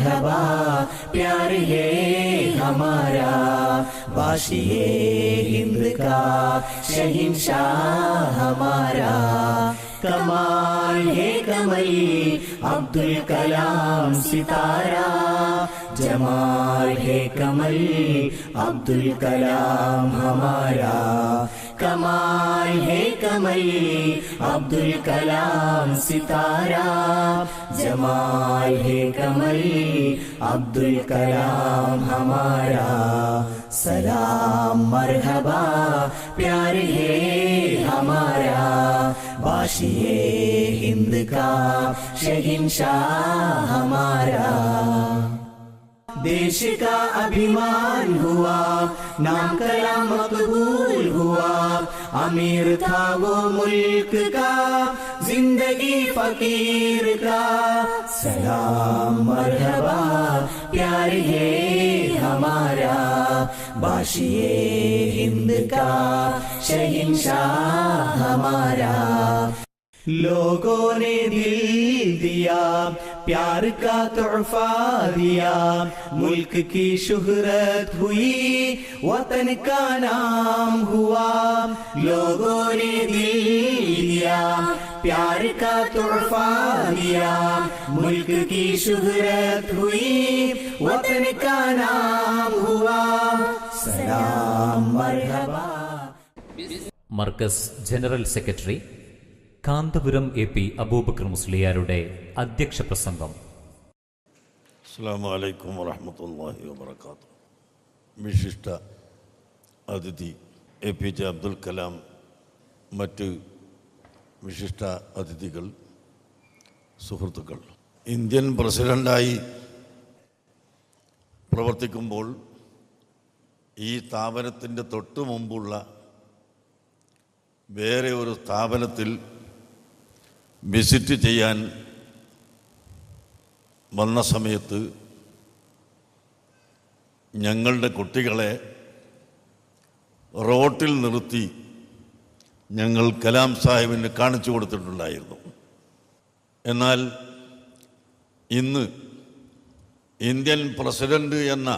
मरहबा प्यार है हमारा, वाशिए हिंद का शहंशाह हमारा। कमाल है कमल अब्दुल कलाम सितारा, जमाल है कमल अब्दुल कलाम हमारा। कमाल है कमल अब्दुल कलाम सितारा, जमाल है कमल अब्दुल कलाम हमारा। सलाम मरहबा प्यार है हमारा, वाशिए हिंद का शहंशाह हमारा। देश का अभिमान हुआ, नाम कलाम मकबूल हुआ, अमीर था वो मुल्क का, जिंदगी फकीर का। सलाम मरहबा प्यार है हमारा, वाशिए हिंद का शहंशाह हमारा। लोगों ने दिल दिया, प्यार का तोहफा दिया, मुल्क की शुहरत हुई, वतन का नाम हुआ। लोगों ने दिल दिया, प्यार का तोहफा दिया, मुल्क की शुहरत हुई, वतन का नाम हुआ। सलाम मरहबा। Markaz general secretary Kanthapuram AP. അബൂബക്കർ മുസ്ലിയാരുടെ അധ്യക്ഷ പ്രസംഗം. അസ്സലാമു അലൈക്കും വറഹ്മത്തുള്ളാഹി വബറകാതുഹു. വിശിഷ്ട അതിഥി APJ അബ്ദുൽ കലാം, മറ്റ് വിശിഷ്ട അതിഥികൾ, സുഹൃത്തുക്കൾ, ഇന്ത്യൻ പ്രസിഡൻ്റായി പ്രവർത്തിക്കുമ്പോൾ ഈ സ്ഥാപനത്തിൻ്റെ തൊട്ടു മുമ്പുള്ള വേറെ ഒരു സ്ഥാപനത്തിൽ വിസിറ്റ് ചെയ്യാൻ വന്ന സമയത്ത് ഞങ്ങളുടെ കുട്ടികളെ റോട്ടിൽ നിർത്തി ഞങ്ങൾ കലാം സാഹിബിന് കാണിച്ചു കൊടുത്തിട്ടുണ്ടായിരുന്നു. എന്നാൽ ഇന്ന് ഇന്ത്യൻ പ്രസിഡന്റ് എന്ന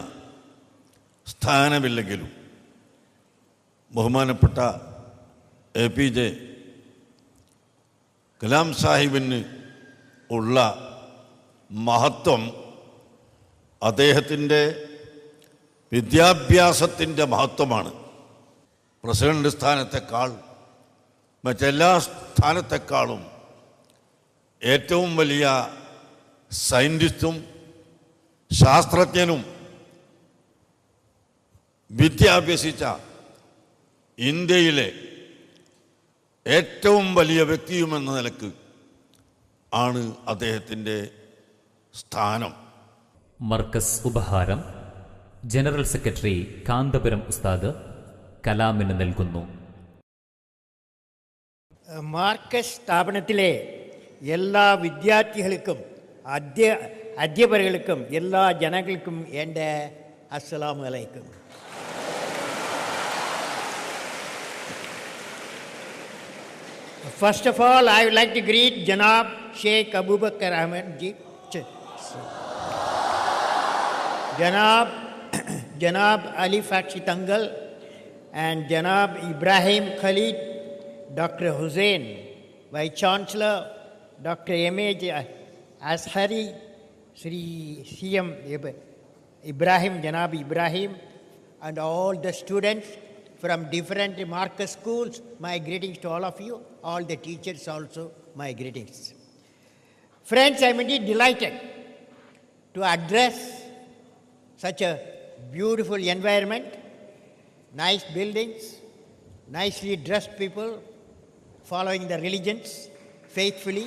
സ്ഥാനമില്ലെങ്കിലും ബഹുമാനപ്പെട്ട APJ കലാം സാഹിബിന് ഉള്ള മഹത്വം അദ്ദേഹത്തിൻ്റെ വിദ്യാഭ്യാസത്തിൻ്റെ മഹത്വമാണ്. പ്രസിഡന്റ് സ്ഥാനത്തെക്കാൾ മറ്റെല്ലാ സ്ഥാനത്തെക്കാളും ഏറ്റവും വലിയ സയൻറ്റിസ്റ്റും ശാസ്ത്രജ്ഞനും വിദ്യ അഭ്യസിച്ച ഇന്ത്യയിലെ ഏറ്റവും വലിയ വ്യക്തിയുമെന്ന നിലക്ക് ആണ് അദ്ദേഹത്തിൻ്റെ സ്ഥാനം. മർക്കസ് ഉപഹാരം ജനറൽ സെക്രട്ടറി കാന്തപുരം ഉസ്താദ് കലാമിന് നൽകുന്നു. മാർക്കസ് സ്ഥാപനത്തിലെ എല്ലാ വിദ്യാർത്ഥികൾക്കും അധ്യാപകർക്കും എല്ലാ ജനങ്ങൾക്കും എൻ്റെ അസ്സലാമു അലൈക്കും. First of all, I would like to greet Janab Sheikh Abubakar Ahmed Ji, Janab Ali Fakshi Tangal, and Janab Ibrahim Khalid, Dr. Hussain, Vice Chancellor, Dr. M.A.J. Ashari, Sri C.M. Ibrahim, Janab Ibrahim, and all the students from different Marcus schools, my greetings to all of you. All the teachers also, my greetings. Friends, I am indeed delighted to address such a beautiful environment, nice buildings, nicely dressed people, following the religions faithfully.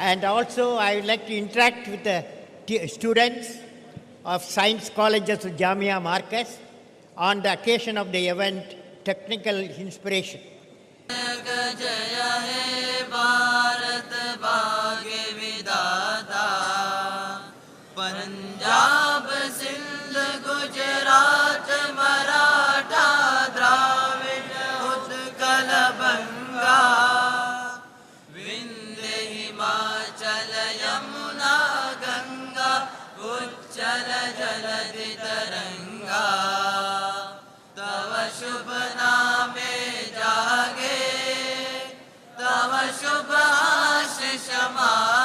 And also, I would like to interact with the students of Science Colleges of Jamia Marcus on the occasion of the event Technical Inspiration. शुभ नामे जागे तव शुभ आशीष मागे